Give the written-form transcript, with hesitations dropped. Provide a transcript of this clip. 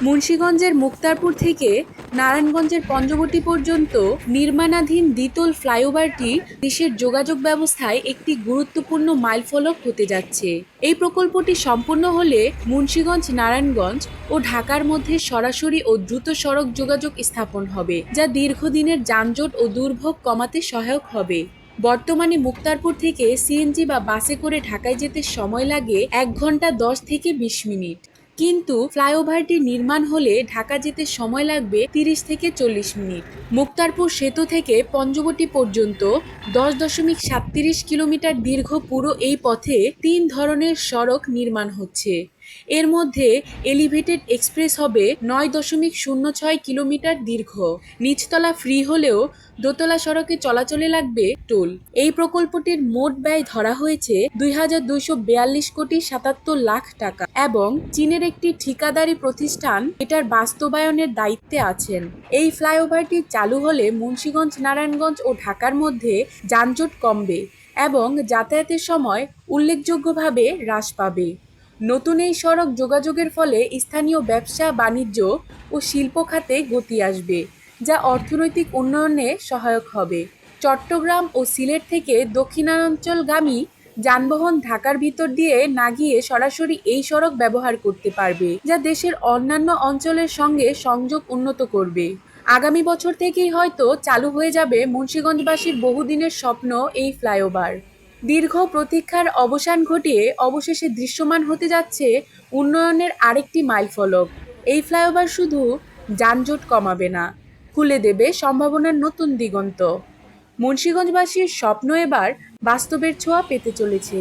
মুন্সিগঞ্জের মুক্তারপুর থেকে নারায়ণগঞ্জের পঞ্চবটি পর্যন্ত নির্মাণাধীন দ্বিতল ফ্লাইওভারটি দেশের যোগাযোগ ব্যবস্থায় একটি গুরুত্বপূর্ণ মাইলফলক হতে যাচ্ছে। এই প্রকল্পটি সম্পূর্ণ হলে মুন্সিগঞ্জ, নারায়ণগঞ্জ ও ঢাকার মধ্যে সরাসরি ও দ্রুত সড়ক যোগাযোগ স্থাপন হবে, যা দীর্ঘদিনের যানজট ও দুর্ভোগ কমাতে সহায়ক হবে। বর্তমানে মুক্তারপুর থেকে সিএনজি বা বাসে করে ঢাকায় যেতে সময় লাগে 1 ঘন্টা 10 থেকে 20 মিনিট, কিন্তু ফ্লাইওভারটি নির্মাণ হলে ঢাকা যেতে সময় লাগবে 30 থেকে 40 মিনিট। মুক্তারপুর সেতু থেকে পঞ্চবটি পর্যন্ত 10.37 কিলোমিটার দীর্ঘ পুরো এই পথে 3 ধরনের সড়ক নির্মাণ হচ্ছে। এর মধ্যে এলিভেটেড এক্সপ্রেস হবে 9.06 কিলোমিটার দীর্ঘ। নিচতলা ফ্রি হলেও দোতলা সড়কে চলাচলে লাগবে টোল। এই প্রকল্পটির মোট ব্যয় ধরা হয়েছে 2,242 কোটি 77 লাখ টাকা এবং চীনের একটি ঠিকাদারি প্রতিষ্ঠান এটার বাস্তবায়নের দায়িত্বে আছেন। এই ফ্লাইওভারটি চালু হলে মুন্সিগঞ্জ, নারায়ণগঞ্জ ও ঢাকার মধ্যে যানজট কমবে এবং যাতায়াতের সময় উল্লেখযোগ্যভাবে হ্রাস পাবে। নতুন এই সড়ক যোগাযোগের ফলে স্থানীয় ব্যবসা, বাণিজ্য ও শিল্প খাতে গতি আসবে, যা অর্থনৈতিক উন্নয়নে সহায়ক হবে। চট্টগ্রাম ও সিলেট থেকে দক্ষিণাঞ্চলগামী যানবাহন ঢাকার ভিতর দিয়ে না গিয়ে সরাসরি এই সড়ক ব্যবহার করতে পারবে, যা দেশের অন্যান্য অঞ্চলের সঙ্গে সংযোগ উন্নত করবে। আগামী বছর থেকেই হয়তো চালু হয়ে যাবে মুন্সিগঞ্জবাসীর বহুদিনের স্বপ্ন এই ফ্লাইওভার। দীর্ঘ প্রতীক্ষার অবসান ঘটিয়ে অবশেষে দৃশ্যমান হতে যাচ্ছে উন্নয়নের আরেকটি মাইলফলক। এই ফ্লাইওভার শুধু যানজট কমাবে না, খুলে দেবে সম্ভাবনার নতুন দিগন্ত। মুন্সিগঞ্জবাসীর স্বপ্ন এবার বাস্তবের ছোঁয়া পেতে চলেছে।